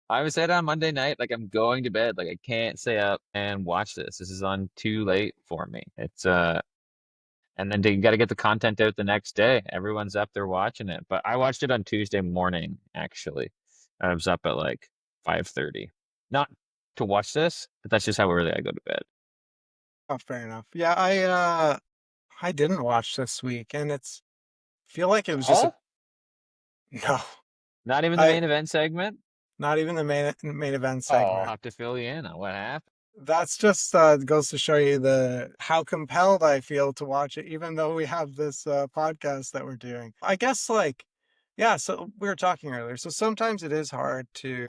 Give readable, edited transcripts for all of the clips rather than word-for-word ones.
I was said on Monday night, like I'm going to bed. Like I can't stay up and watch this. This is on too late for me. And then you got to get the content out the next day. Everyone's up there watching it. But I watched it on Tuesday morning, actually. I was up at like 5:30. Not to watch this, but that's just how early I go to bed. Oh, fair enough. Yeah, I didn't watch this week, and it's feel like it was just a All? no. Not even the I main event segment? Not even the main event Oh, I'll segment. have to fill you in on what happened. That's just goes to show you the how compelled I feel to watch it, even though we have this podcast that we're doing. I guess yeah. So we were talking earlier. So sometimes it is hard to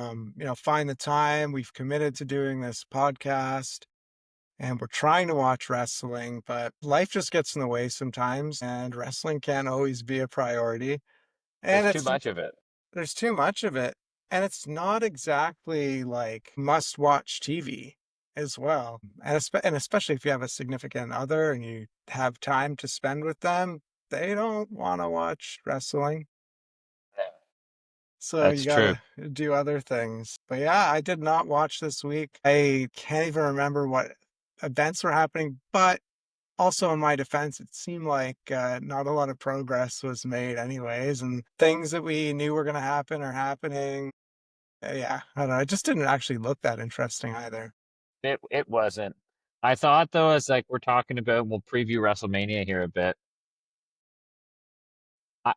find the time. We've committed to doing this podcast, and we're trying to watch wrestling, but life just gets in the way sometimes, and wrestling can't always be a priority. And There's too it's much of it. there's too much of it. And it's not exactly like must watch TV as well. And especially if you have a significant other and you have time to spend with them, they don't want to watch wrestling. Yeah, So you that's true. gotta do other things. But yeah, I did not watch this week. I can't even remember what events were happening, but also in my defense, it seemed like not a lot of progress was made anyways, and things that we knew were going to happen are happening. Yeah, I don't know. It just didn't actually look that interesting either. It wasn't. I thought though, as like we're talking about, we'll preview WrestleMania here a bit.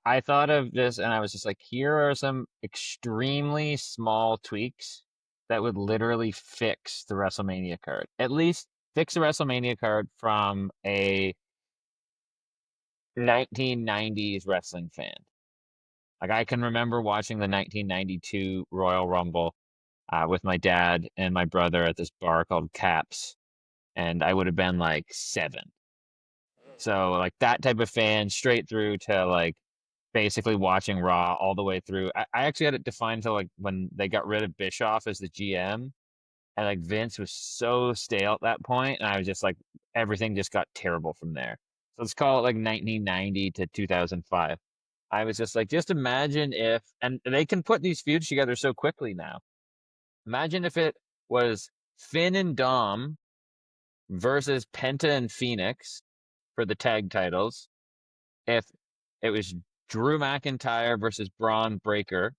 I thought of this and I was just like, here are some extremely small tweaks that would literally fix the WrestleMania card. At least fix the WrestleMania card from a 1990s wrestling fan. Like I can remember watching the 1992 Royal Rumble with my dad and my brother at this bar called Caps, and I would have been like 7. So like that type of fan straight through to like basically watching Raw all the way through. I actually had it defined to like when they got rid of Bischoff as the GM and like Vince was so stale at that point, and I was just like everything just got terrible from there. So let's call it like 1990 to 2005. I was just like, just imagine if, and they can put these feuds together so quickly now. Imagine if it was Finn and Dom versus Penta and Phoenix for the tag titles, if it was Drew McIntyre versus Braun Breaker,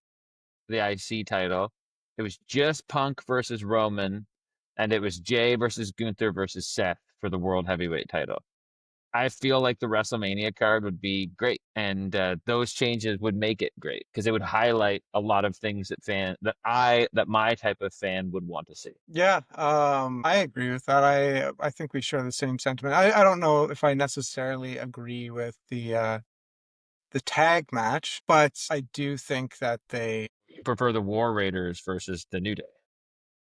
the IC title, it was just Punk versus Roman, and it was Jay versus Gunther versus Seth for the World Heavyweight title. I feel like the WrestleMania card would be great, and those changes would make it great because it would highlight a lot of things that my type of fan would want to see. Yeah, I agree with that. I think we share the same sentiment. I don't know if I necessarily agree with the tag match, but I do think that they You prefer the War Raiders versus the New Day.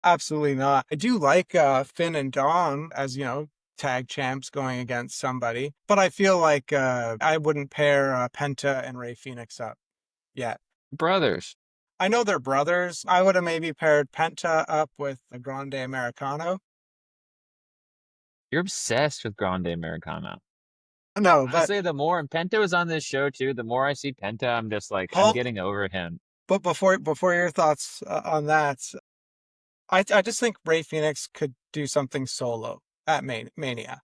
absolutely not. I do like Finn and Dom as, tag champs going against somebody, but I feel like I wouldn't pair Penta and Ray Phoenix up yet. Brothers, I know they're brothers. I would have maybe paired Penta up with the Grande Americano. you're obsessed with Grande Americano. No, but Honestly, the more and Penta was on this show too, the more I see Penta, I'm just like I'm Paul, getting over him. but before your thoughts on that, I just think Ray Phoenix could do something solo at Mania.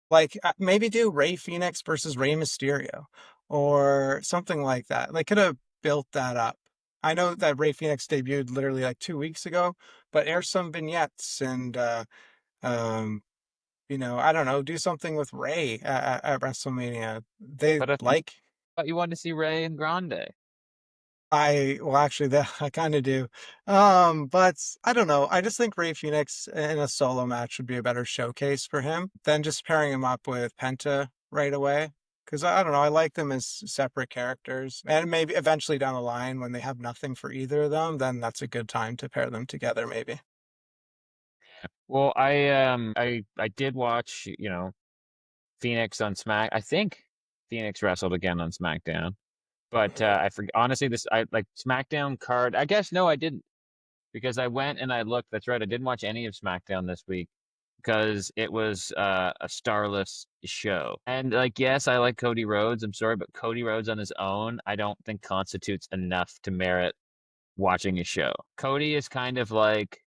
Like maybe do Ray Phoenix versus Rey Mysterio or something like that. They could have built that up. I know that Ray Phoenix debuted literally like 2 weeks ago, but air some vignettes and um I don't know, do something with Ray at WrestleMania. They But I like thought you wanted to see Ray and Grande. I well actually that I kind of do. But I don't know. I just think Ray Phoenix in a solo match would be a better showcase for him than just pairing him up with Penta right away. Because I don't know, I like them as separate characters. And maybe eventually down the line when they have nothing for either of them, then that's a good time to pair them together maybe. Well, I did watch, Phoenix on Smack. I think Phoenix wrestled again on SmackDown. But I forget honestly this I like SmackDown card. I guess no, I didn't because I went and I looked. That's right. I didn't watch any of SmackDown this week because it was a starless show. And like, yes, I like Cody Rhodes. I'm sorry, but Cody Rhodes on his own, I don't think constitutes enough to merit watching a show. Cody is kind of like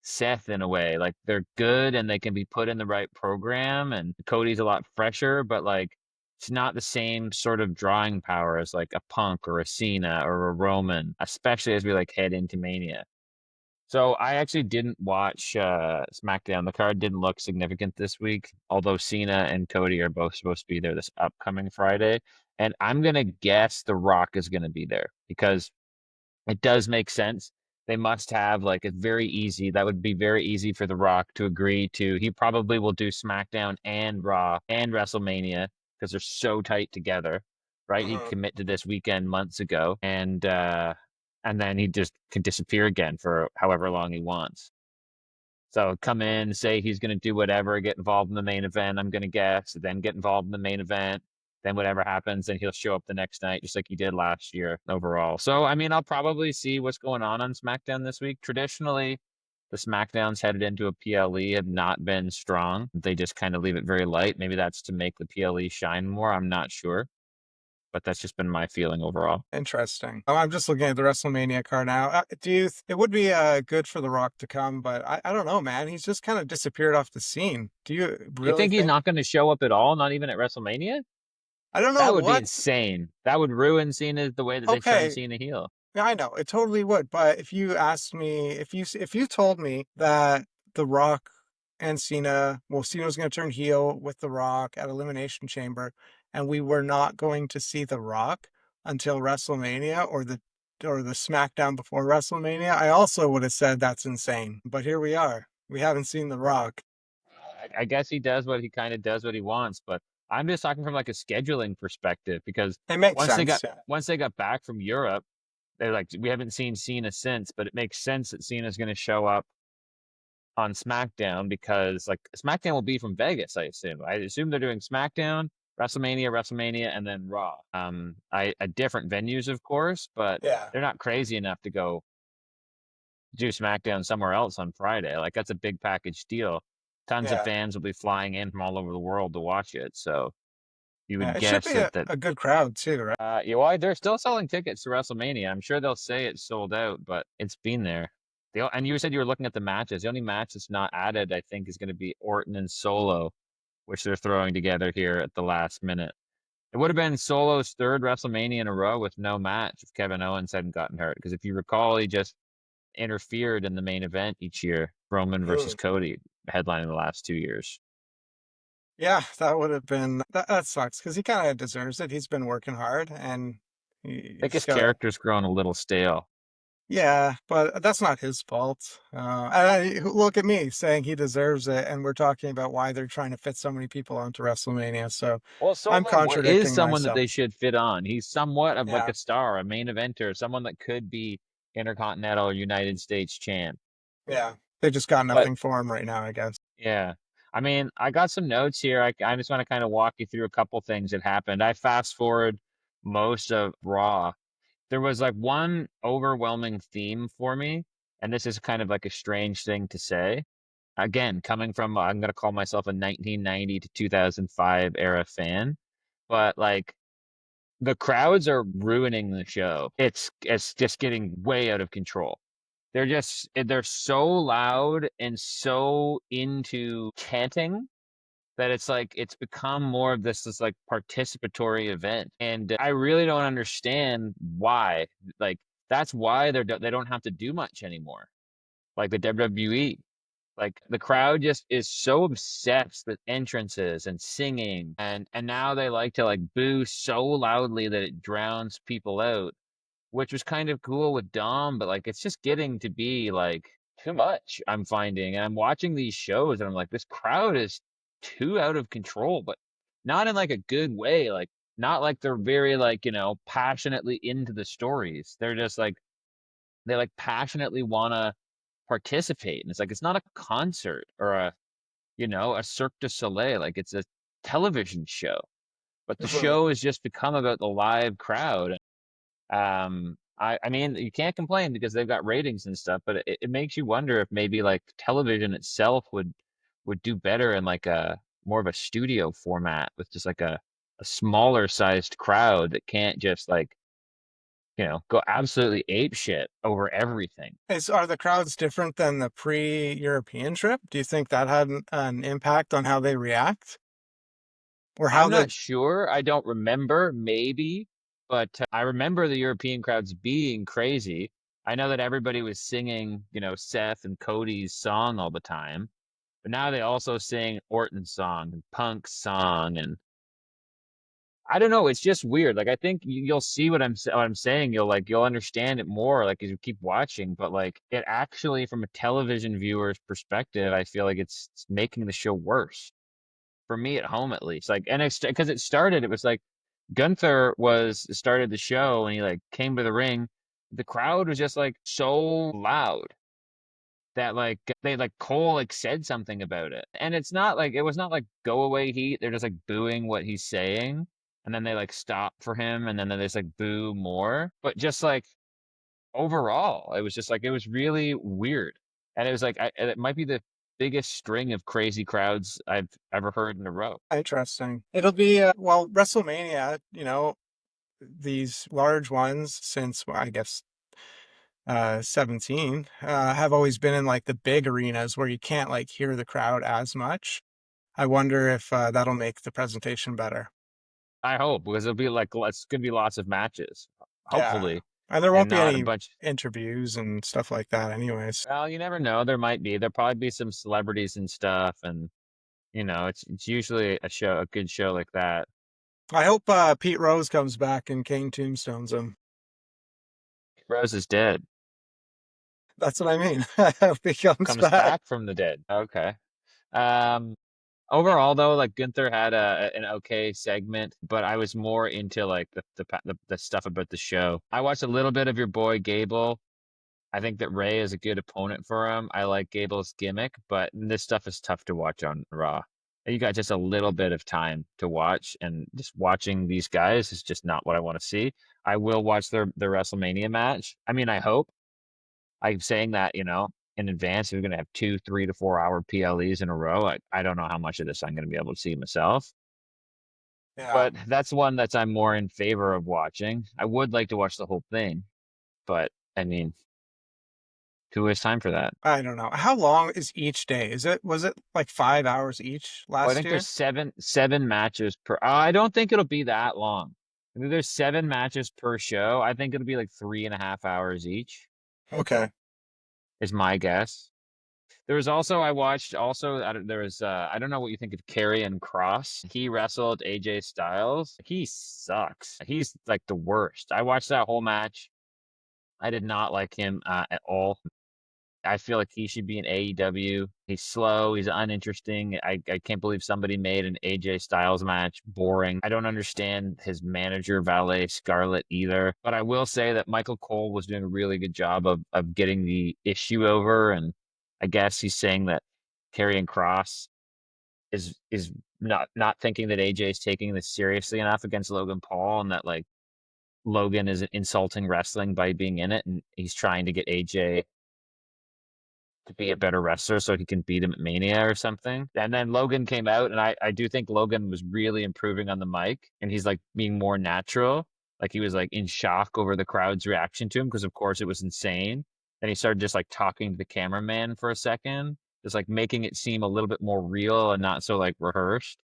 Seth in a way. Like they're good and they can be put in the right program. And Cody's a lot fresher, but like it's not the same sort of drawing power as like a Punk or a Cena or a Roman, especially as we like head into Mania. So I actually didn't watch SmackDown. The card didn't look significant this week, although Cena and Cody are both supposed to be there this upcoming Friday. And I'm gonna guess The Rock is gonna be there because it does make sense. They must have like it's very easy. That would be very easy for The Rock to agree to. He probably will do SmackDown and Raw and WrestleMania because they're so tight together, right? He Mhm. committed to this weekend months ago, and then he just can disappear again for however long he wants. So come in, say he's going to do whatever, get involved in the main event, I'm going to guess, then get involved in the main event. Then whatever happens, then he'll show up the next night, just like he did last year overall. So, I mean, I'll probably see what's going on SmackDown this week. Traditionally, the SmackDowns headed into a PLE have not been strong. They just kind of leave it very light. Maybe that's to make the PLE shine more. I'm not sure, but that's just been my feeling overall. Interesting. I'm just looking at the WrestleMania card now. It would be good for The Rock to come, but I don't know, man. He's just kind of disappeared off the scene. Do you You really think he's think? not going to show up at all, not even at WrestleMania? I don't know That would be what. insane. That would ruin Cena the way that they've turned Okay, Cena heel. yeah, I know it totally would. But if you asked me, if you told me that The Rock and Cena, well, Cena was going to turn heel with The Rock at Elimination Chamber, and we were not going to see The Rock until WrestleMania or the SmackDown before WrestleMania, I also would have said that's insane. But here we are. We haven't seen The Rock. I guess he does what he kind of does what he wants, but I'm just talking from like a scheduling perspective because It makes once they got sense. Yeah. once they got back from Europe, they're like, we haven't seen Cena since, but it makes sense that Cena's going to show up on SmackDown because like SmackDown will be from Vegas, I assume. I assume they're doing SmackDown, WrestleMania, and then Raw. Different venues, of course, but Yeah. they're not crazy enough to go do SmackDown somewhere else on Friday. Like that's a big package deal. Tons of Yeah. fans will be flying in from all over the world to watch it. So you Yeah. would It should guess be that a good crowd too, right? well, they're still selling tickets to WrestleMania. I'm sure they'll say it's sold out, but it's been there. And you said you were looking at the matches. The only match that's not added, I think, is going to be Orton and Solo, which they're throwing together here at the last minute. It would have been Solo's third WrestleMania in a row with no match if Kevin Owens hadn't gotten hurt. Because if you recall, he just interfered in the main event each year, Roman versus Mm. Cody, headlining the last 2 years. Yeah, that would have been that sucks because he kind of deserves it. He's been working hard and I you think his just gotta. character's grown a little stale. Yeah, but that's not his fault. Look at me saying he deserves it, and we're talking about why they're trying to fit so many people onto WrestleMania. So Well, I'm is contradicting someone that myself. they should fit on. He's somewhat of like Yeah, a star, a main eventer, someone that could be Intercontinental or United States champ. yeah. They just got But nothing for him right now, I guess. yeah, I mean, I got some notes here. I just want to kind of walk you through a couple things that happened. I fast forward most of Raw. There was like one overwhelming theme for me, and this is kind of like a strange thing to say. Again, coming from, I'm going to call myself a 1990 to 2005 era fan, but like the crowds are ruining the show. It's just getting way out of control. They're so loud and so into chanting that it's like it's become more of this like participatory event. And I really don't understand why. Like that's why they don't have to do much anymore. Like the WWE. Like the crowd just is so obsessed with entrances and singing and now they like to like boo so loudly that it drowns people out, which was kind of cool with Dom, but like it's just getting to be like too much, I'm finding. And I'm watching these shows and I'm like, this crowd is too out of control, but not in like a good way. Like not like they're very like, passionately into the stories. They're just like they like passionately wanna participate. And it's like it's not a concert or a Cirque du Soleil. Like it's a television show. But the Mhm. show has just become about the live crowd. I mean, you can't complain because they've got ratings and stuff, but it makes you wonder if maybe like television itself would do better in like a more of a studio format with just like a smaller sized crowd that can't just like go absolutely ape shit over everything. Are the crowds different than the pre-European trip? Do you think that had an impact on how they react or how I'm the? not sure. I don't remember, maybe, but I remember the European crowds being crazy. I know that everybody was singing, Seth and Cody's song all the time, but now they also sing Orton's song and Punk's song, and I don't know. It's just weird. Like I think you'll see what I'm saying. You'll understand it more like as you keep watching. But like it actually, from a television viewer's perspective, I feel like it's making the show worse for me at home at least. Like, and it's because it started. It was like Gunther was started the show and he like came to the ring. The crowd was just like so loud that like they like Cole like said something about it. And it was not like go away heat. They're just like booing what he's saying. And then they like stop for him and then they just like boo more. But just like overall, it was just like it was really weird. And it was like it might be the biggest string of crazy crowds I've ever heard in a row. Interesting. It'll be well, WrestleMania, these large ones since, well, I guess 17 have always been in like the big arenas where you can't like hear the crowd as much. I wonder if that'll make the presentation better. I hope because it'll be like it's gonna be lots of matches, Yeah. hopefully, And there and won't be not a any bunch. interviews and stuff like that anyways. Well, you never know. There might be. There'll probably be some celebrities and stuff, and it's usually a good show like that. I hope Pete Rose comes back and Kane tombstones him. Rose is dead, That's what I mean. I hope he comes comes back. back from the dead. Okay. Um, Overall though, like Gunther had an okay segment, but I was more into like the stuff about the show. I watched a little bit of your boy Gable. I think that Ray is a good opponent for him. I like Gable's gimmick, but this stuff is tough to watch on Raw. You got just a little bit of time to watch, and just watching these guys is just not what I want to see. I will watch their WrestleMania match. I mean, I hope. I'm saying that, in advance. We're going to have 2, 3 to 4 hour PLEs in a row. I don't know how much of this I'm going to be able to see myself, Yeah. but that's one that's I'm more in favor of watching. I would like to watch the whole thing, but I mean, who has time for that? I don't know. How long is each day? Was it like 5 hours each Well, I last think there's year? seven matches per. I don't think it'll be that long. I think there's 7 matches per show. I think it'll be like 3.5 hours each, Okay. is my guess. There was also I watched also there was I don't know what you think of Karrion Cross. He wrestled AJ Styles. He sucks. He's like the worst. I watched that whole match. I did not like him at all. I feel like he should be in AEW. He's slow. He's uninteresting. I can't believe somebody made an AJ Styles match boring. I don't understand his manager, Valet Scarlett, either. But I will say that Michael Cole was doing a really good job of getting the issue over. And I guess he's saying that Karrion Cross is not thinking that AJ is taking this seriously enough against Logan Paul, and that like Logan is insulting wrestling by being in it, and he's trying to get AJ to be a better wrestler so he can beat him at Mania or something. And then Logan came out, and I do think Logan was really improving on the mic, and he's like being more natural. Like he was like in shock over the crowd's reaction to him because of course it was insane. Then he started just like talking to the cameraman for a second, just like making it seem a little bit more real and not so like rehearsed.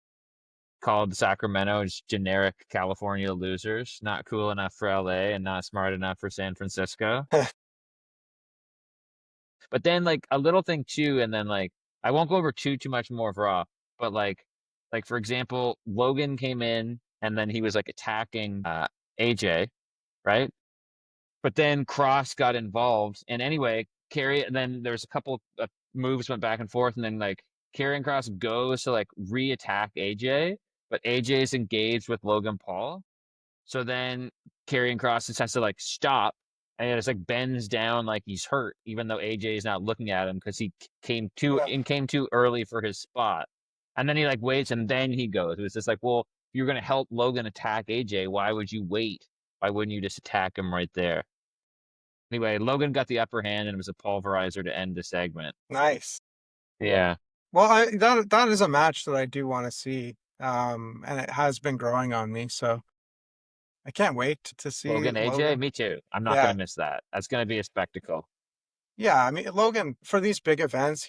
Called Sacramento just generic California losers, not cool enough for LA and not smart enough for San Francisco. But then like a little thing too, and then like I won't go over too much more of Raw, but like for example, Logan came in and then he was like attacking AJ, right? But then Cross got involved, and anyway, Carry. And then there's a couple of moves went back and forth, and then like Karrion Cross goes to like re-attack AJ, but AJ is engaged with Logan Paul. So then Karrion Cross just has to like stop and it's like bends down like he's hurt, even though AJ is not looking at him because he came too early for his spot. And then he like waits and then he goes. It was just like, well, if you're gonna help Logan attack AJ, why would you wait? Why wouldn't you just attack him right there? Anyway, Logan got the upper hand and it was a pulverizer to end the segment. Nice. Yeah. Well, that is a match that I do want to see. And it has been growing on me. So I can't wait to see Logan AJ, Logan. me too. I'm not Yeah. gonna miss that. That's gonna be a spectacle. Yeah, I mean, Logan, for these big events,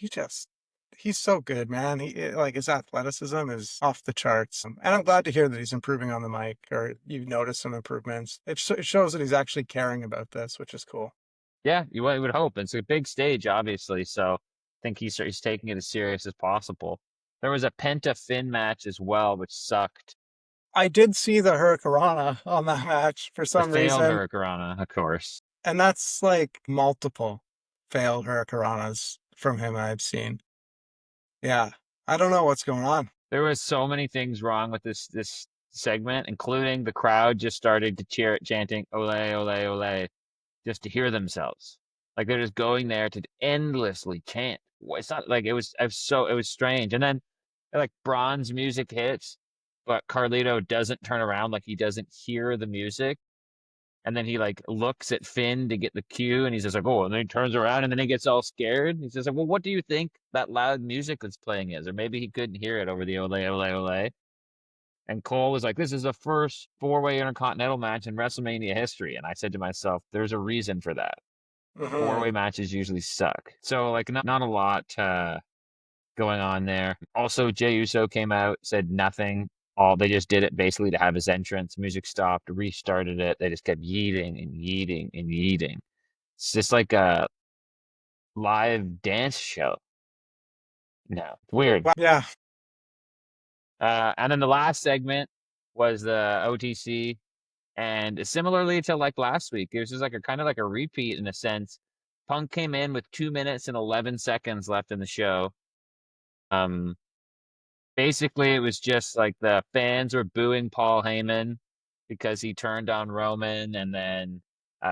he's so good, man. like, his athleticism is off the charts. And I'm glad to hear that he's improving on the mic, or you've noticed some improvements. It shows that he's actually caring about this, which is cool. Yeah, you would hope. It's a big stage, obviously, so I think he's taking it as serious as possible. There was a Penta Finn match as well, which sucked. I did see the Hurricanrana on that match for The some failed reason, Hurricanrana, of course. and that's like multiple failed Hurricanranas from him I've seen. Yeah, I don't know what's going on. There was so many things wrong with this segment, including the crowd just started to cheer it, chanting "Ole, ole, ole," just to hear themselves. Like they're just going there to endlessly chant. It's not like it was strange. And then like bronze music hits, but Carlito doesn't turn around, like he doesn't hear the music. And then he like looks at Finn to get the cue, and he's just like, "Oh," and then he turns around, and then he gets all scared. He's just like, "Well, what do you think that loud music that's playing is?" Or maybe he couldn't hear it over the ole ole ole. And Cole was like, "This is the first four-way intercontinental match in WrestleMania history." And I said to myself, "There's a reason for that. Four-way Hmm. matches usually suck." So like, not a lot going on there. Also, Jey Uso came out, said nothing. All they just did it basically to have his entrance. Music stopped, restarted it. They just kept yeeting and yeeting and yeeting. It's just like a live dance show. No, weird. Yeah, And then the last segment was the OTC, and similarly to like last week, it was just like a kind of like a repeat in a sense. Punk came in with 2 minutes and 11 seconds left in the show. Um, Basically, it was just like the fans were booing Paul Heyman because he turned on Roman, and then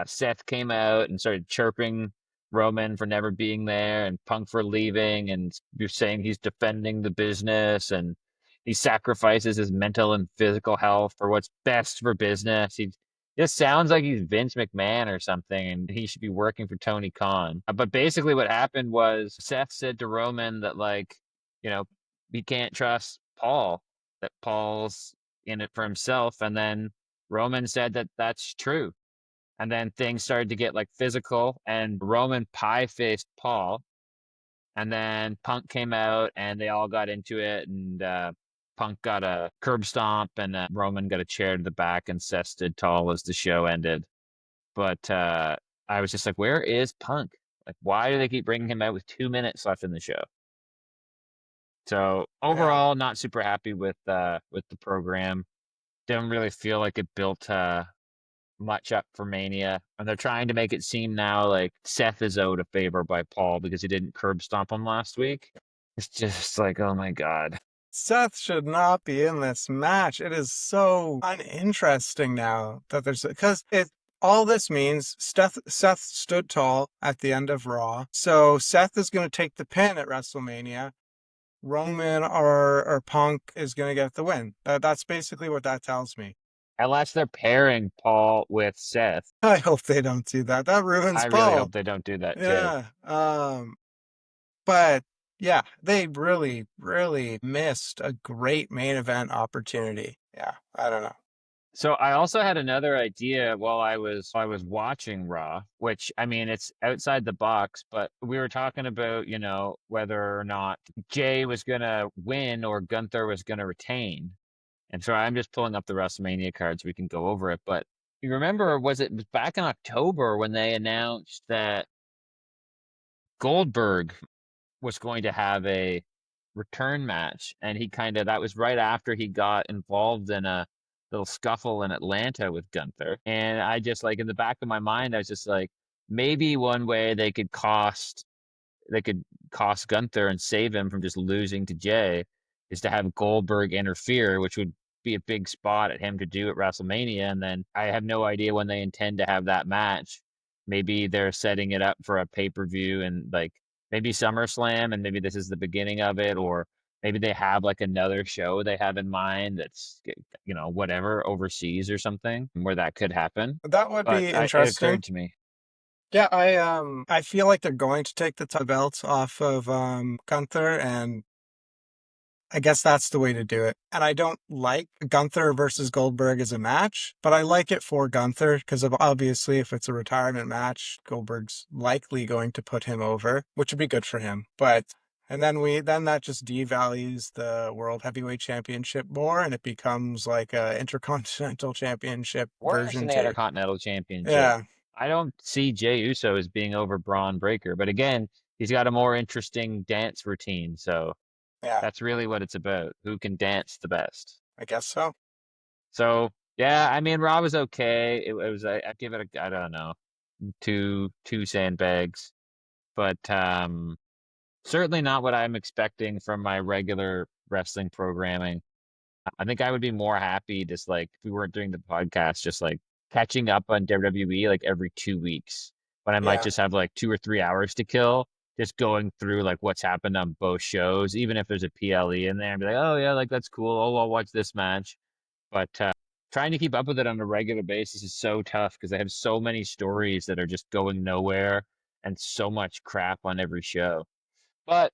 Seth came out and started chirping Roman for never being there, and Punk for leaving, and you're saying he's defending the business, and he sacrifices his mental and physical health for what's best for business. He just sounds like he's Vince McMahon or something, and he should be working for Tony Khan. But basically, what happened was Seth said to Roman that, like, you know, he can't trust Paul, that Paul's in it for himself. And then Roman said that that's true. And then things started to get like physical, and Roman pie faced Paul. And then Punk came out and they all got into it. And Punk got a curb stomp, and Roman got a chair to the back, and Seth stood tall as the show ended. But I was just like, where is Punk? Like, why do they keep bringing him out with 2 minutes left in the show? So yeah. overall, not super happy with the program. Didn't really feel like it built much up for Mania, and they're trying to make it seem now like Seth is owed a favor by Paul because he didn't curb stomp him last week. It's just like, oh my god. Seth should not be in this match. It is so uninteresting now that there's because it all this means Seth stood tall at the end of Raw. So Seth is going to take the pin at WrestleMania. Roman or Punk is going to get the win. That's basically what that tells me. Unless they're pairing Paul with Seth, I hope they don't do that. That ruins I really hope Paul. they don't do that too. Yeah. But yeah, they really, really missed a great main event opportunity. Yeah, I don't know. So I also had another idea while I was watching Raw, which I mean it's outside the box, but we were talking about, whether or not Jay was gonna win or Gunther was gonna retain. And so I'm just pulling up the WrestleMania cards. We can go over it. But you remember, it was back in October when they announced that Goldberg was going to have a return match, and that was right after he got involved in a little scuffle in Atlanta with Gunther. And I just like in the back of my mind, I was just like, maybe one way they could cost Gunther and save him from just losing to Jay is to have Goldberg interfere, which would be a big spot at him to do at WrestleMania. And then I have no idea when they intend to have that match. Maybe they're setting it up for a pay-per-view, and like maybe SummerSlam, and maybe this is the beginning of it, or maybe they have like another show they have in mind that's, whatever, overseas or something where that could happen. That would But be it interesting. occurred to me. Yeah, I feel like they're going to take the belts off of Gunther, and I guess that's the way to do it. And I don't like Gunther versus Goldberg as a match, but I like it for Gunther because of obviously if it's a retirement match, Goldberg's likely going to put him over, which would be good for him. But and then that just devalues the World Heavyweight Championship more and it becomes like a Intercontinental Championship Worse than version the 2. Intercontinental Championship. Yeah. I don't see Jey Uso as being over Braun Breaker, but again, he's got a more interesting dance routine, so Yeah. that's really what it's about. Who can dance the best? I guess so. So yeah, I mean, Raw was okay. It was I give it a I don't know two sandbags, but certainly not what I'm expecting from my regular wrestling programming. I think I would be more happy just like if we weren't doing the podcast, just like catching up on WWE like every 2 weeks. When I might Yeah. just have like 2 or 3 hours to kill, just going through like what's happened on both shows, even if there's a PLE in there, and be like, oh yeah, like that's cool. Oh, I'll watch this match. But trying to keep up with it on a regular basis is so tough because they have so many stories that are just going nowhere and so much crap on every show. But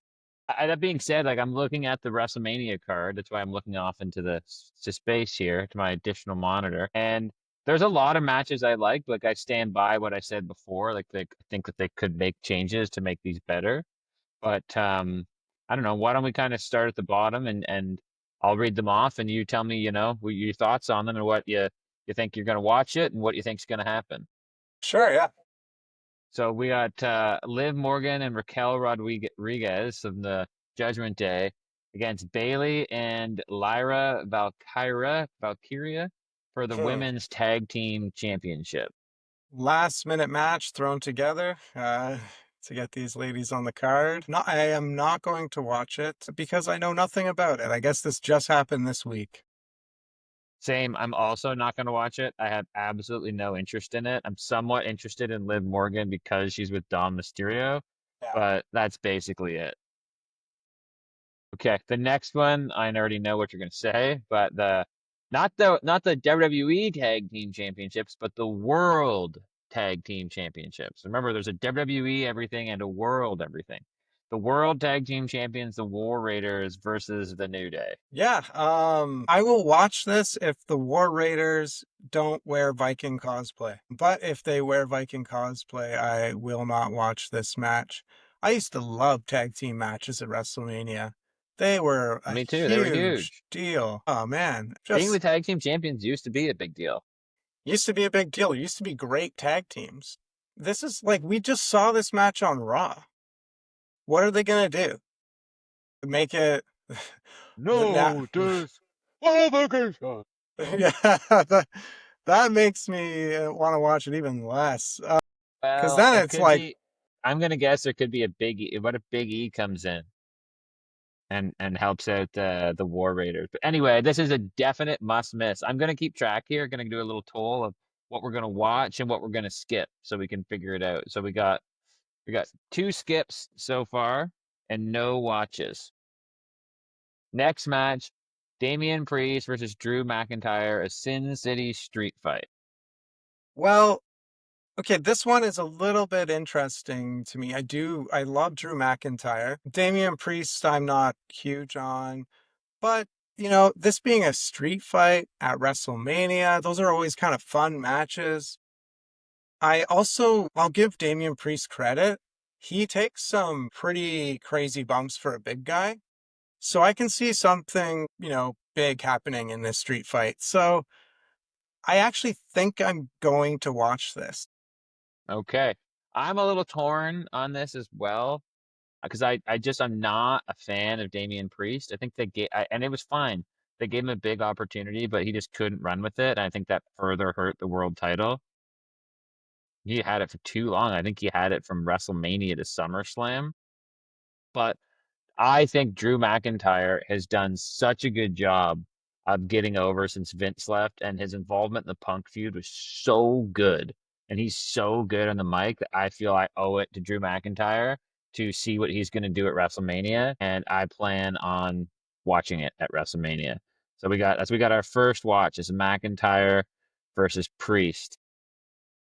that being said, like I'm looking at the WrestleMania card. That's why I'm looking off into the to space here to my additional monitor. And there's a lot of matches I like. Like I stand by what I said before. Like I think that they could make changes to make these better. But I don't know. Why don't we kind of start at the bottom and I'll read them off and you tell me, what your thoughts on them and what you think you're going to watch it and what you think's going to happen. Sure, yeah. So we got Liv Morgan and Raquel Rodriguez from the Judgment Day against Bailey and Lyra Valkyria for the Hmm. Women's Tag Team Championship. Last minute match thrown together to get these ladies on the card. No, I am not going to watch it because I know nothing about it. I guess this just happened this week. Same, I'm also not going to watch it. I have absolutely no interest in it. I'm somewhat interested in Liv Morgan because she's with Dom Mysterio, Yeah. but that's basically it. Okay, the next one, I already know what you're gonna say, but the not the WWE Tag Team Championships, but the World Tag Team Championships. Remember, there's a WWE everything and a World everything. The World Tag Team Champions, the War Raiders versus the New Day. Yeah, I will watch this if the War Raiders don't wear Viking cosplay. But if they wear Viking cosplay, I will not watch this match. I used to love tag team matches at WrestleMania. They were a Me too. They were huge huge. deal. Oh man, Being the just Tag Team Champions used to be a big deal. used to be a big deal. Used to be great tag teams. This is like we just saw this match on Raw. What are they gonna do? Make it the now? No disqualification. Yeah, that makes me want to watch it even less. Because Well, then it it's could like, be. I'm gonna guess there could be a big E. What if Big E comes in? And helps out the War Raiders. But anyway, this is a definite must miss. I'm gonna keep track here. Gonna do a little toll of what we're gonna watch and what we're gonna skip so we can figure it out. So we got two skips so far and no watches. Next match, Damian Priest versus Drew McIntyre, a Sin City street fight. well, okay, this one is a little bit interesting to me. I love Drew McIntyre. Damian Priest, I'm not huge on, but this being a street fight at WrestleMania, those are always kind of fun matches. I'll give Damian Priest credit. He takes some pretty crazy bumps for a big guy. So I can see something, big happening in this street fight. So I actually think I'm going to watch this. Okay. I'm a little torn on this as well because I'm not a fan of Damian Priest. I think and it was fine. They gave him a big opportunity, but he just couldn't run with it. And I think that further hurt the world title. He had it for too long. I think he had it from WrestleMania to SummerSlam. But I think Drew McIntyre has done such a good job of getting over since Vince left, and his involvement in the Punk feud was so good. And he's so good on the mic that I feel I owe it to Drew McIntyre to see what he's going to do at WrestleMania. And I plan on watching it at WrestleMania. So we got our first watch is McIntyre versus Priest.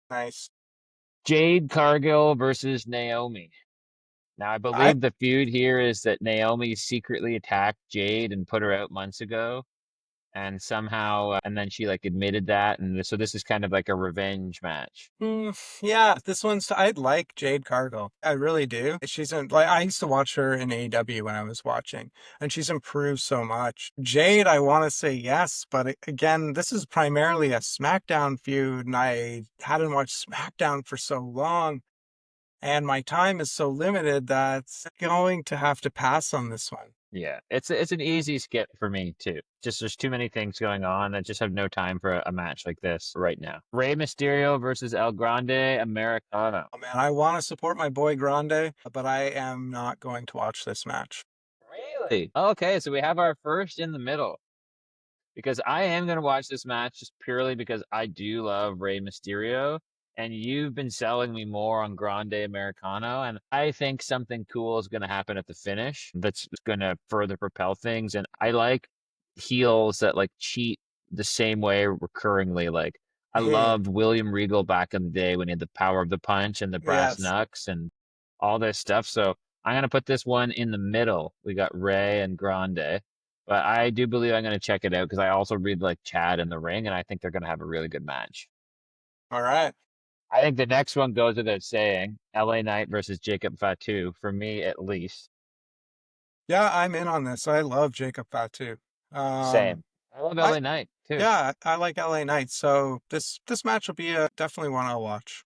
Nice. Jade Cargill versus Naomi. Now, I I believe the feud here is that Naomi secretly attacked Jade and put her out months ago, and somehow, and then she like admitted that, and so this is kind of like a revenge match. yeah, this one's I like Jade Cargill. I really do. She's in like I used to watch her in AEW when I was watching, and she's improved so much. Jade, I want to say yes, but again, this is primarily a SmackDown feud, and I hadn't watched SmackDown for so long, and my time is so limited that I'm going to have to pass on this one. Yeah, it's an easy skip for me too. Just there's too many things going on. I just have no time for a match like this right now. Rey Mysterio versus El Grande Americano. Oh man, I want to support my boy Grande, but I am not going to watch this match. Really? Okay, so we have our first in the middle. Because I am going to watch this match just purely because I do love Rey Mysterio, and you've been selling me more on Grande Americano, and I think something cool is going to happen at the finish that's going to further propel things. And I like heels that like cheat the same way recurringly. Like I loved William Regal back in the day when he had the power of the punch and the brass Yes. knucks and all this stuff. So I'm going to put this one in the middle. We got Rey and Grande. But I do believe I'm going to check it out because I also really like Chad in the ring, and I think they're going to have a really good match. All right. I think the next one goes without saying, LA Knight versus Jacob Fatu, for me at least. Yeah, I'm in on this. I love Jacob Fatu. Um, Same. I love I LA Knight too. yeah, I like LA Knights, so this match will be definitely one I'll watch.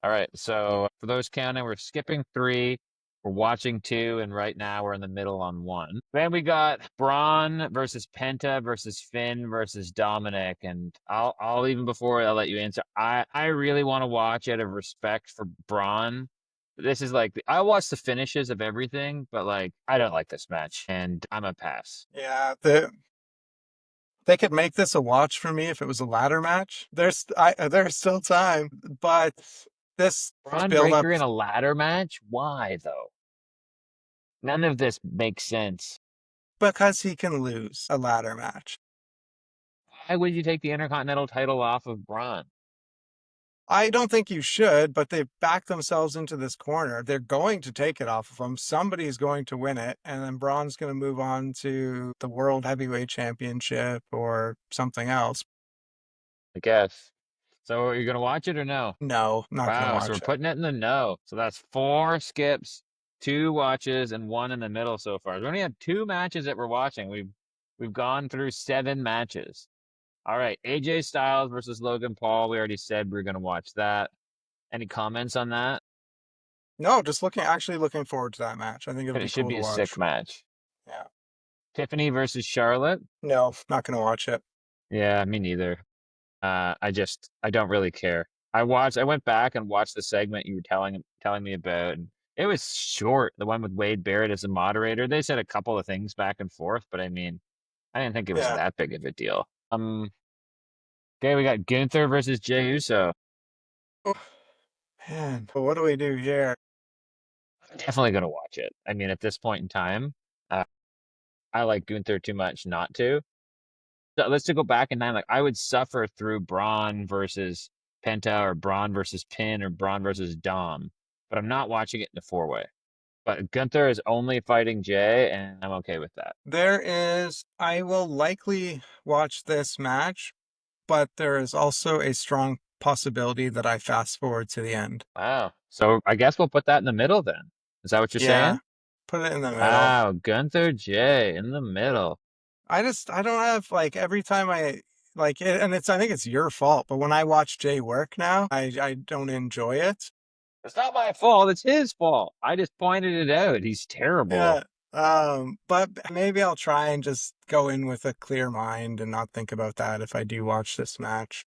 All right. So for those counting, we're skipping three. We're watching two, and right now we're in the middle on one. Then we got Braun versus Penta versus Finn versus Dominic. And I'll even before I let you answer, I really want to watch out of respect for Braun. This is like I watch the finishes of everything, but like I don't like this match, and I'm a pass. Yeah, they could make this a watch for me if it was a ladder match. There's still time, but this Braun build up Breaker in a ladder match? Why though? None of this makes sense. because he can lose a ladder match. Why would you take the Intercontinental title off of Braun? I don't think you should, but they back themselves into this corner. They're going to take it off of them. Somebody's going to win it, and then Braun's going to move on to the World Heavyweight Championship or something else. I guess. So are you gonna watch it or no? No, not going to Wow, so we're watch it. putting it in the no. So that's four skips, two watches, and one in the middle so far. We only have two matches that we're watching. We've gone through seven matches. All right, AJ Styles versus Logan Paul. We already said we are gonna watch that. Any comments on that? No, just actually looking forward to that match. I think it'll It be should cool be to a sick watch. match. Yeah. Tiffany versus Charlotte. No, not going to watch it. Yeah, me neither. I don't really care. I went back and watched the segment you were telling me about. And it was short, the one with Wade Barrett as a moderator. They said a couple of things back and forth, but I mean, I didn't think it was Yeah. that big of a deal. Okay, we got Gunther versus Jey Uso. Oh, man, but what do we do here? I'm definitely gonna watch it. I mean, at this point in time, uh, I like Gunther too much not to. So let's to go back in time. Like I would suffer through Braun versus Penta or Braun versus Pin or Braun versus Dom, but I'm not watching it in a four-way. But Gunther is only fighting Jay, and I'm okay with that. I will likely watch this match, but there is also a strong possibility that I fast forward to the end. Wow. So I guess we'll put that in the middle then. Is that what you're Yeah, saying? put it in the middle. Wow, Gunther Jay in the middle. I don't have like every time I think it's your fault, but when I watch Jay work now, I don't enjoy it. It's not my fault. It's his fault. I just pointed it out. He's terrible. Yeah. But maybe I'll try and just go in with a clear mind and not think about that if I do watch this match.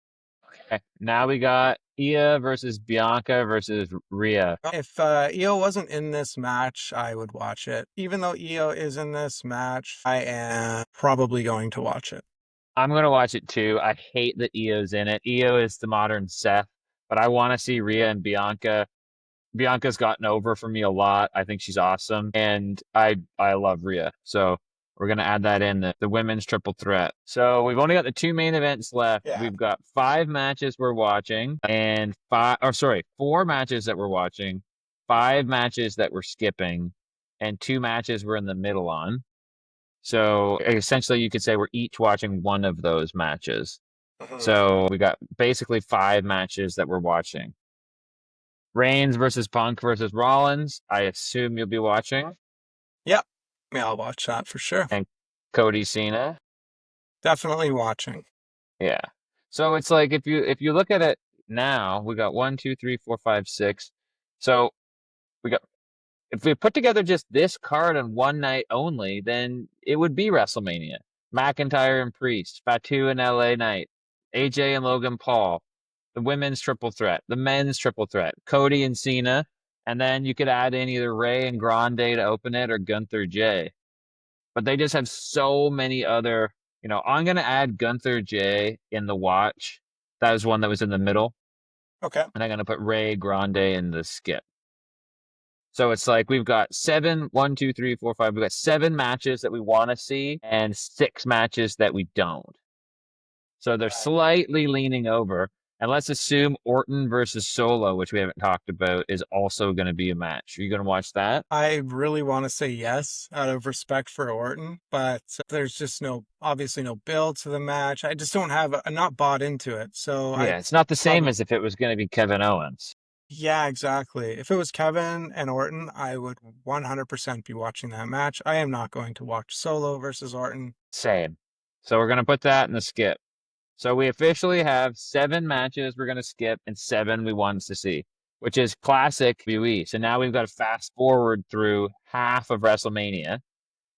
Okay. Now we got Ia versus Bianca versus Rhea. If Io wasn't in this match, I would watch it. Even though Io is in this match, I am probably going to watch it. I'm gonna watch it too. I hate that Io's in it. Io is the modern Seth, but I want to see Rhea and Bianca. Bianca's gotten over for me a lot. I think she's awesome, and I love Rhea. So we're gonna add that in the women's triple threat. So we've only got the two main events left. Yeah. We've got five matches we're watching, and four matches that we're watching. 5 matches that we're skipping, and 2 matches we're in the middle on. So essentially, you could say we're each watching one of those matches. Mhm. So we got basically 5 matches that we're watching. Reigns versus Punk versus Rollins. I assume you'll be watching. Yep. Yeah, I'll watch that for sure. And Cody Cena. Definitely watching. Yeah. So it's like if you look at it now, we got 1, 2, 3, 4, 5, 6. So we got if we put together just this card on one night only, then it would be WrestleMania. McIntyre and Priest, Fatu and LA Knight, AJ and Logan Paul, the women's triple threat, the men's triple threat, Cody and Cena, and then you could add in either Ray and Grande to open it or Gunther J. But they just have so many other, I'm gonna add Gunther J in the watch. That was one that was in the middle, Okay. and I'm gonna put Ray Grande in the skip. So it's like we've got 7, 1, 2, 3, 4, 5. We've got 7 matches that we want to see and 6 matches that we don't. So they're Right. slightly leaning over. And let's assume Orton versus Solo, which we haven't talked about, is also going to be a match. Are you going to watch that? I really want to say yes out of respect for Orton, but there's just obviously no build to the match. I just don't I'm not bought into it. So I Yeah, it's not the same probably, as if it was going to be Kevin Owens. yeah, exactly. If it was Kevin and Orton, I would 100% be watching that match. I am not going to watch Solo versus Orton. Same. So we're going to put that in the skip. So we officially have 7 matches we're going to skip and 7 we want to see, which is classic WWE. So now we've got to fast forward through half of WrestleMania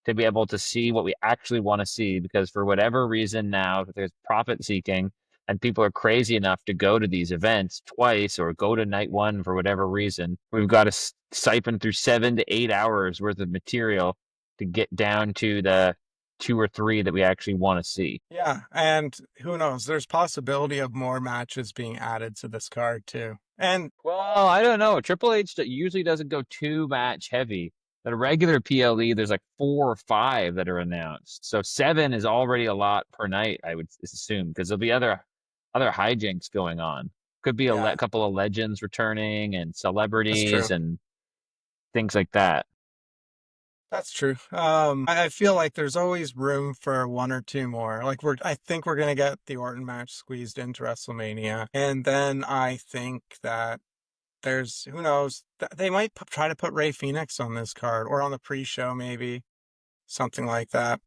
to be able to see what we actually want to see, because for whatever reason now there's profit seeking and people are crazy enough to go to these events twice or go to night one for whatever reason. We've got to siphon through 7 to 8 hours worth of material to get down to the 2 or 3 that we actually want to see. Yeah, and who knows? There's possibility of more matches being added to this card too. And Well, I don't know. Triple H usually doesn't go too match heavy. The regular PLE, there's like 4 or 5 that are announced. So 7 is already a lot per night, I would assume, because there'll be other hijinks going on. Could be yeah, couple of legends returning and that's celebrities true. and things like that. That's true. I feel like there's always room for one or two more. I think we're gonna get the Orton match squeezed into WrestleMania, and then I think that who knows, they might try to put Ray Phoenix on this card or on the pre-show, maybe something like that.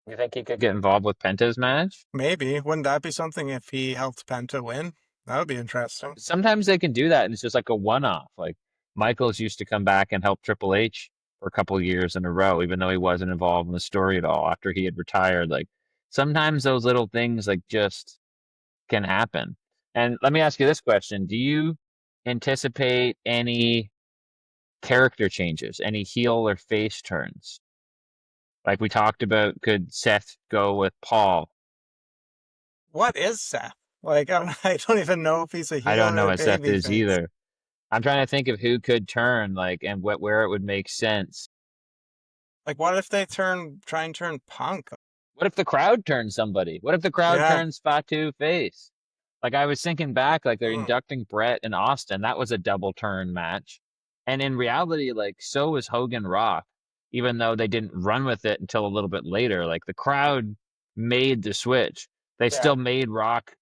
You think he could get involved with Penta's match? Maybe wouldn't that be something if he helped Penta win? That would be interesting. Sometimes they can do that, and it's just like a one-off. Like Michaels used to come back and help Triple H for a couple of years in a row, even though he wasn't involved in the story at all after he had retired. Like sometimes those little things like just can happen. And let me ask you this question: do you anticipate any character changes, any heel or face turns? Like we talked about, could Seth go with Paul? What is Seth? Like, I don't even know if he's a I heel don't or know a what Seth baby is face. either. I'm trying to think of who could turn, like, and where it would make sense. Like, what if they try and turn Punk? What if the crowd turns somebody? What if the crowd Yeah. turns Fatu face? Like I was thinking back, like they're Mm, inducting Brett and Austin. That was a double turn match. And in reality, like so was Hogan Rock, even though they didn't run with it until a little bit later. Like the crowd made the switch. They yeah. still made Rock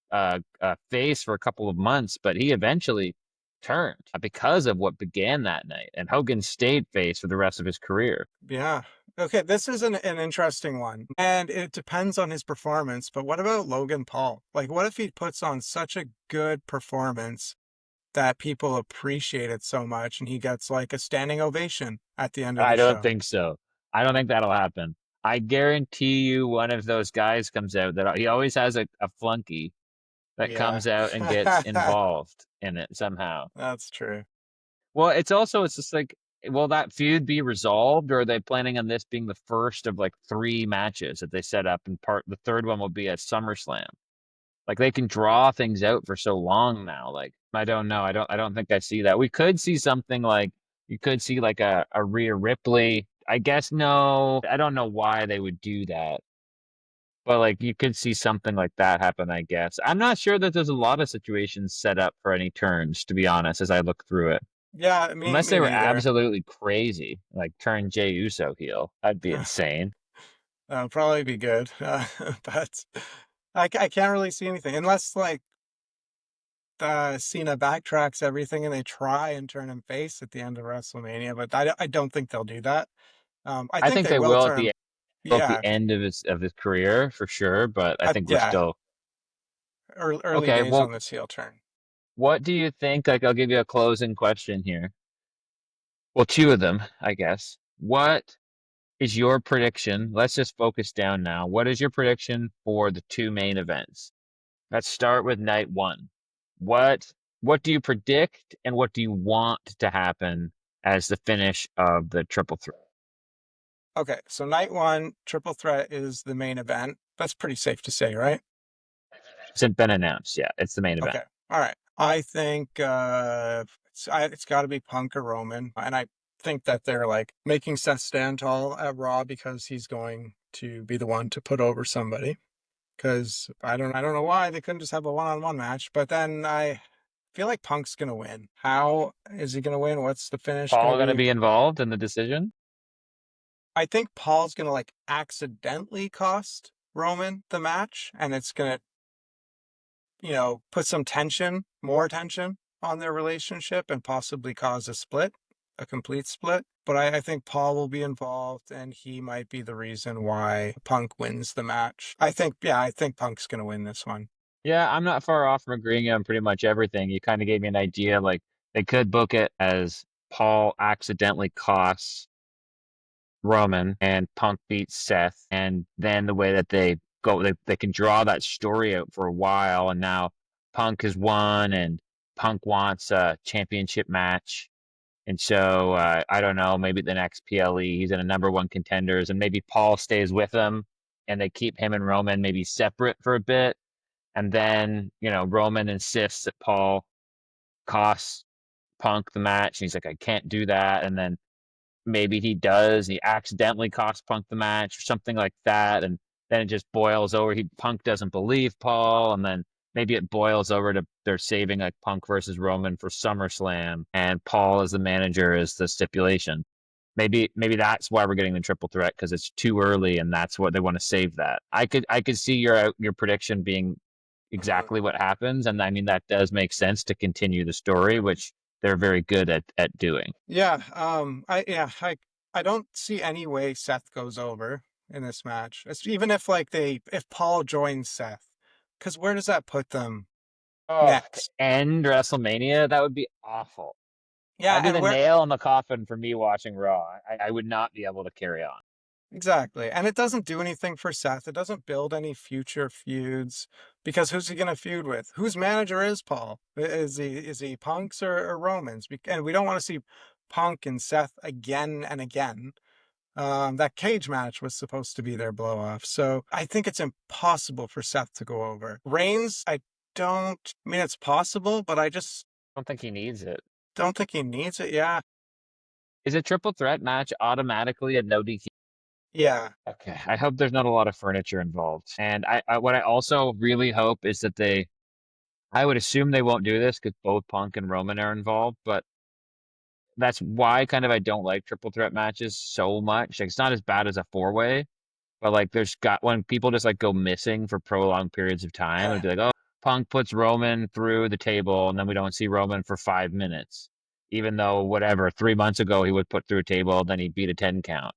face for a couple of months, but he eventually turned because of what began that night. And Hogan stayed face for the rest of his career. Yeah. Okay, this is an interesting one. And it depends on his performance, but what about Logan Paul? Like, what if he puts on such a good performance that people appreciate it so much and he gets like a standing ovation at the end of I the don't show? think so. I don't think that'll happen. I guarantee you one of those guys comes out that he always has a flunky that Yeah. comes out and gets involved in it somehow. That's true. Well, it's just like, will that feud be resolved, or are they planning on this being the first of like 3 matches that they set up, and the third one will be at SummerSlam? Like they can draw things out for so long now. Like I don't know. I don't think I see that. We could see something like you could see like a Rhea Ripley. I guess no. I don't know why they would do that. But like you could see something like that happen, I guess. I'm not sure that there's a lot of situations set up for any turns, to be honest, as I look through it. Yeah, Unless me they were neither. absolutely crazy, like turn Jey Uso heel. That'd be insane. That'll probably be good. But I can't really see anything unless like Cena backtracks everything and they try and turn him face at the end of WrestleMania, but I don't think they'll do that. I I think think they they will will at turn the him. Yeah, end of his career for sure, but I think we're yeah, still early okay. days Well, on this heel turn. what do you think? Like, I'll give you a closing question here. Well, two of them, I guess. What is your prediction? Let's just focus down now. What is your prediction for the two main events? Let's start with night one. What what do you predict and what do you want to happen as the finish of the triple threat? Okay, so night one, triple threat is the main event. That's pretty safe to say, right? It's been announced. Yeah, it's the main event. Okay, all right. I think it's got to be Punk or Roman, and I think that they're like making Seth stand tall at Raw because he's going to be the one to put over somebody. Because I don't know why they couldn't just have a one-on-one match. But then I feel like Punk's gonna win. How is he gonna win? What's the finish gonna Paul going to be? be involved in the decision? I think Paul's gonna like accidentally cost Roman the match, and it's gonna, put some tension, more tension on their relationship and possibly cause a split, a complete split. But I think Paul will be involved and he might be the reason why Punk wins the match. I think Punk's gonna win this one. Yeah, I'm not far off from agreeing on pretty much everything. You kind of gave me an idea. Like they could book it as Paul accidentally costs Roman and Punk beats Seth, and then the way that they go, they can draw that story out for a while. And now Punk has won, and Punk wants a championship match. And so I don't know, maybe the next PLE he's in a number one contenders, and maybe Paul stays with him, and they keep him and Roman maybe separate for a bit, and then Roman insists that Paul costs Punk the match, and he's like, I can't do that, and then maybe he does, and he accidentally costs Punk the match or something like that, and then it just boils over. Punk doesn't believe Paul, and then maybe it boils over to they're saving like Punk versus Roman for SummerSlam, and Paul as the manager is the stipulation. Maybe that's why we're getting the triple threat because it's too early, and that's what they want to save that. I could see your prediction being Mhm. exactly what happens, and I mean that does make sense to continue the story, which they're very good at doing. I don't see any way Seth goes over in this match. Even if like if Paul joins Seth, because where does that put them Oh, to next? end WrestleMania, that would be awful. Yeah, That'd be and the where nail in the coffin for me watching Raw. I would not be able to carry on. exactly? And it doesn't do anything for Seth. It doesn't build any future feuds because who's he gonna feud with? Whose manager is Paul? Is he Punk's or Roman's? And we don't want to see Punk and Seth again and again. That cage match was supposed to be their blow off. So I think it's impossible for Seth to go over. Reigns, I mean, it's possible, but I just I don't think he needs it. don't think he needs it. Yeah. Is a triple threat match automatically a no DQ? Yeah. Okay, I hope there's not a lot of furniture involved. And what I also really hope is that I would assume they won't do this because both Punk and Roman are involved, but that's why kind of I don't like triple threat matches so much. Like, it's not as bad as a four-way, but like there's got when people just like go missing for prolonged periods of time, it'd be like, oh, Punk puts Roman through the table, and then we don't see Roman for 5 minutes, even though whatever 3 months ago he would put through a table, then he beat a 10 count.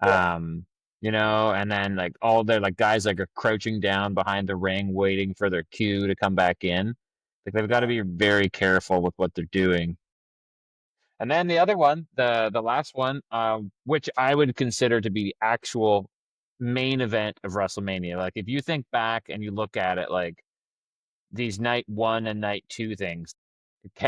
Yeah. Um, and then like all their like guys like are crouching down behind the ring, waiting for their cue to come back in. Like they've got to Yeah. be very careful with what they're doing. And then the other one, the last one, which I would consider to be the actual main event of WrestleMania. Like if you think back and you look at it, like these night one and night two things,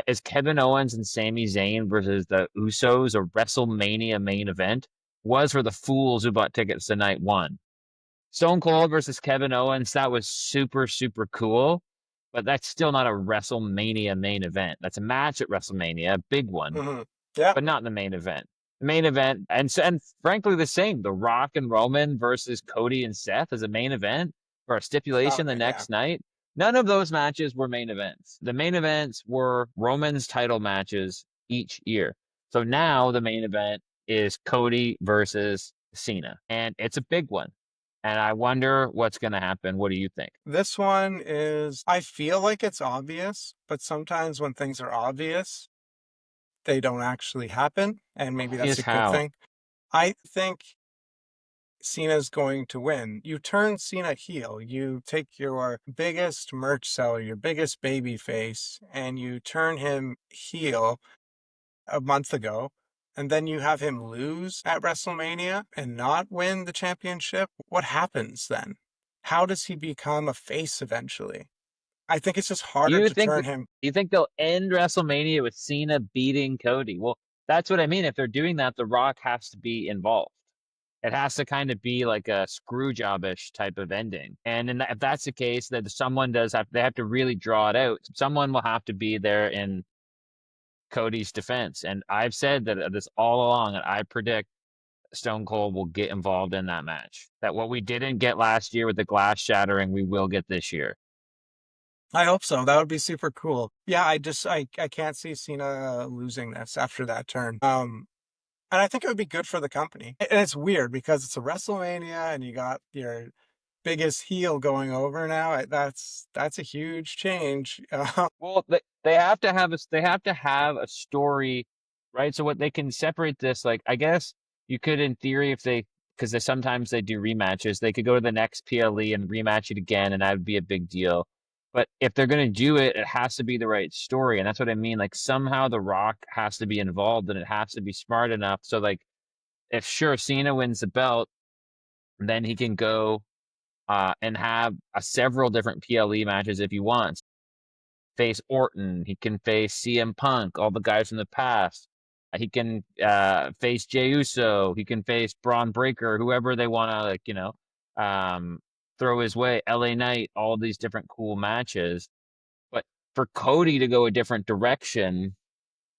is Kevin Owens and Sami Zayn versus the Usos a WrestleMania main event? Was for the fools who bought tickets to night one. Stone Cold versus Kevin Owens, that was super, super cool, but that's still not a WrestleMania main event. That's a match at WrestleMania, a big one, Hmm. Yeah. but not in the main event. The main event, and frankly, the same. The Rock and Roman versus Cody and Seth as a main event for a It's not, stipulation the yeah. next night. None of those matches were main events. The main events were Roman's title matches each year. So now the main event is Cody versus Cena, and it's a big one. And I wonder what's going to happen. What do you think? This one is, I feel like it's obvious, but sometimes when things are obvious, they don't actually happen, and maybe that's Is a good how thing. I think Cena's going to win. You turn Cena heel. You take your biggest merch seller, your biggest baby face, and you turn him heel a month ago, and then you have him lose at WrestleMania and not win the championship. What happens then? How does he become a face eventually? I think it's just do harder you to think turn that him. do you think they'll end WrestleMania with Cena beating Cody? Well, that's what I mean. If they're doing that, The Rock has to be involved. It has to kind of be like a screw jobbish type of ending. And if that's the case, that someone does have they have to really draw it out. Someone will have to be there in Cody's defense. And I've said that this all along, and I predict Stone Cold will get involved in that match. That what we didn't get last year with the glass shattering, we will get this year. I hope so. That would be super cool. Yeah, I can't see Cena losing this after that turn. And I think it would be good for the company. And it's weird because it's a WrestleMania and you got your biggest heel going over now. That's a huge change. Well, they have to have a story, right? So what they can separate this, like I guess you could in theory if they because they sometimes they do rematches, they could go to the next PLE and rematch it again, and that would be a big deal. But if they're gonna do it, it has to be the right story, and that's what I mean. Like somehow The Rock has to be involved, and it has to be smart enough. So like, if sure Cena wins the belt, then he can go and have several different PLE matches if he wants face Orton. He can face CM Punk, all the guys from the past. He can face Jey Uso. He can face Braun Breaker, whoever they want to um, throw his way. LA Knight, all these different cool matches. But for Cody to go a different direction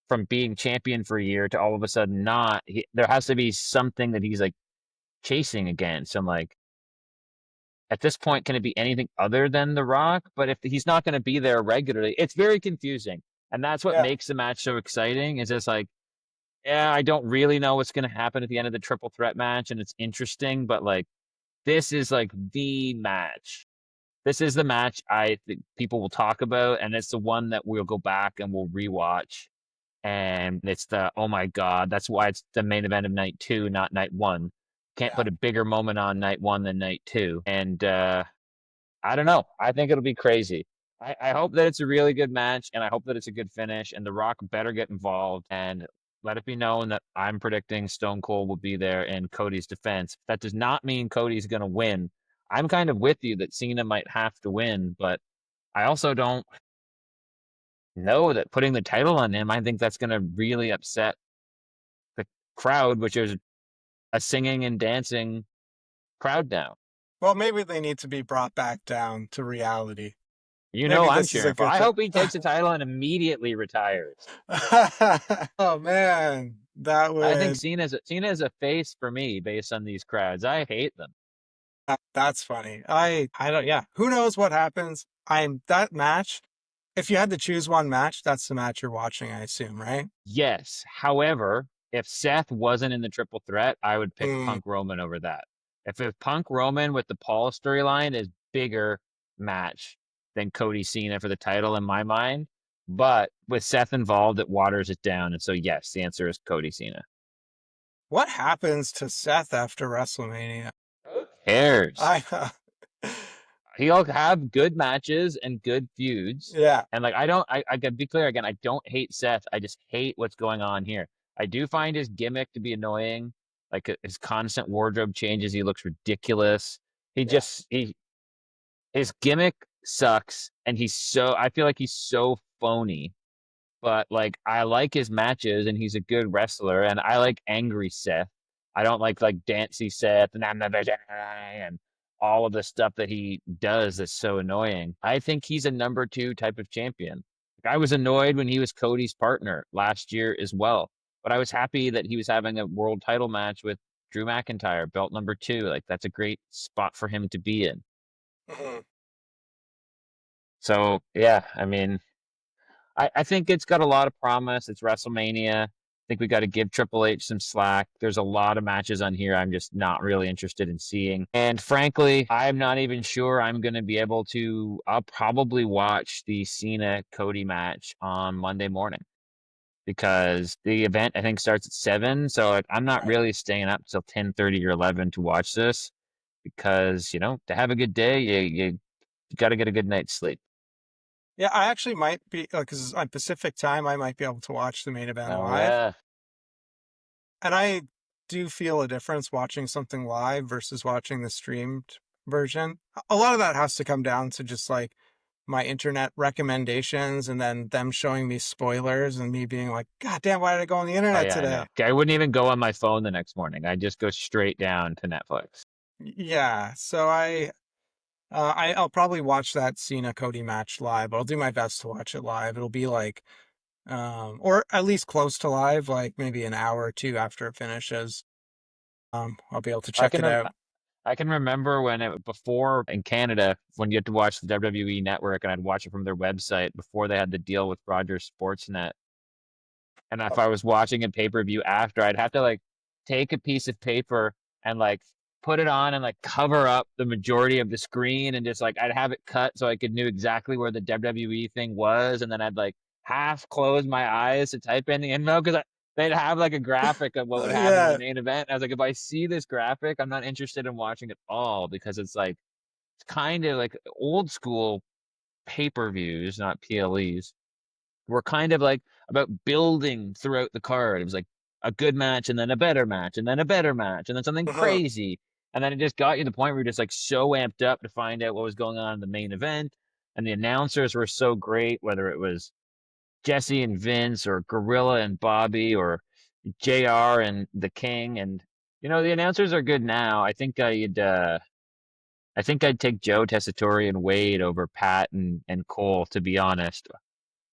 from being champion for a year to all of a sudden not, there has to be something that he's like chasing against. I'm like, at this point, can it be anything other than The Rock? But if he's not going to be there regularly, it's very confusing. And that's what yeah. makes the match so exciting is it's like, yeah, I don't really know what's going to happen at the end of the triple threat match. And it's interesting, but like, this is like the match. This is the match I think people will talk about. And it's the one that we'll go back and we'll rewatch. And it's oh my God, that's why it's the main event of night two, not night one. Can't Yeah. put a bigger moment on night one than night two. And, I don't know. I think it'll be crazy. I hope that it's a really good match and I hope that it's a good finish and The Rock better get involved and let it be known that I'm predicting Stone Cold will be there in Cody's defense. That does not mean Cody's going to win. I'm kind of with you that Cena might have to win, but I also don't know that putting the title on him, I think that's going to really upset the crowd, which is a singing and dancing crowd now. Well, maybe they need to be brought back down to reality. You know Maybe I'm this is a cheering for. good I thing. hope he takes the title and immediately retires. Oh man, that I think would Cena's a face for me based on these crowds. I hate them. that's funny. I don't yeah. Who knows what happens? I'm that match. If you had to choose one match, that's the match you're watching, I assume, right? Yes. However, if Seth wasn't in the triple threat, I would pick Mm, Punk Roman over that. If it's Punk Roman with the Paul storyline is bigger match than Cody Cena for the title in my mind. But with Seth involved, it waters it down. And so yes, the answer is Cody Cena. what happens to Seth after WrestleMania? Who cares? I He'll have good matches and good feuds. yeah. And like I gotta be clear again, I don't hate Seth. I just hate what's going on here. I do find his gimmick to be annoying. Like his constant wardrobe changes, he looks ridiculous. He Yeah. just he his gimmick sucks and I feel like he's so phony, but like I like his matches and he's a good wrestler and I like angry Seth. I don't like Dancy Seth and I'm the vision and all of the stuff that he does that's so annoying. I think he's a number two type of champion. Like, I was annoyed when he was Cody's partner last year as well, but I was happy that he was having a world title match with Drew McIntyre, belt number two. Like that's a great spot for him to be in. Mhm. So yeah, I mean, I think it's got a lot of promise. It's WrestleMania. I think we got to give Triple H some slack. There's a lot of matches on here I'm just not really interested in seeing. And frankly, I'm not even sure I'm going to be able to. I'll probably watch the Cena Cody match on Monday morning because the event I think starts at 7. So like, I'm not Right. really staying up till 10:30 or 11 to watch this because to have a good day, you got to get a good night's sleep. Yeah, I actually might be, because on Pacific time, I might be able to watch the main event Oh live. yeah. And I do feel a difference watching something live versus watching the streamed version. A lot of that has to come down to just like my internet recommendations and then them showing me spoilers and me being like, God damn, why did I go on the Oh internet yeah, I know. today? Okay, I wouldn't even go on my phone the next morning. I just go straight down to Netflix. Yeah, so I'll probably watch that Cena Cody match live. I'll do my best to watch it live. It'll be like or at least close to live, like maybe an hour or two after it finishes. I'll be able to I check can it rem- out. I can remember when it before in Canada when you had to watch the WWE Network and I'd watch it from their website before they had the deal with Rogers Sportsnet. And if I was watching it pay-per-view after, I'd have to like take a piece of paper and like put it on and like cover up the majority of the screen and just like I'd have it cut so I could knew exactly where the WWE thing was, and then I'd like half close my eyes to type in the info because they'd have like a graphic of what would happen in the Yeah. main event. I was like, if I see this graphic, I'm not interested in watching it all because it's like it's kind of like old school pay-per-views, not PLEs were kind of like about building throughout the card. It was like a good match and then a better match and then a better match and then something Uh-huh. crazy. And then it just got you to the point where you're just like so amped up to find out what was going on in the main event. And the announcers were so great, whether it was Jesse and Vince or Gorilla and Bobby or JR and the King. And the announcers are good now. I think I'd take Joe Tessitore and Wade over Pat and Cole, to be honest.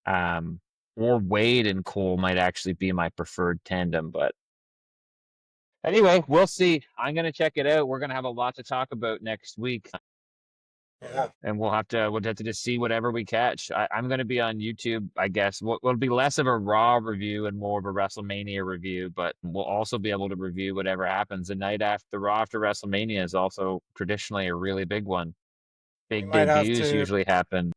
Um, or Wade and Cole might actually be my preferred tandem. But anyway, we'll see. I'm gonna check it out. We're gonna have a lot to talk about next week, Yeah. and we'll have to just see whatever we catch. I'm gonna be on YouTube, I guess. Will be less of a Raw review and more of a WrestleMania review, but we'll also be able to review whatever happens. The night after Raw after WrestleMania is also traditionally a really big one. We Big might have debuts to usually happen.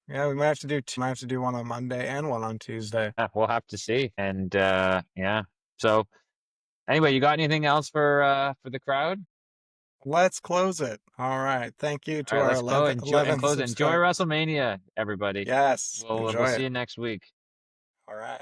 Yeah, we might have to do two. Might have to do one on Monday and one on Tuesday. We'll have to see. And yeah. So anyway, you got anything else for the crowd? Let's close it. All right. Thank you All to right, our let's go 11, enjoy and 11 close. Enjoy subscribers. WrestleMania, everybody. Yes, We'll enjoy see it. you next week. All right.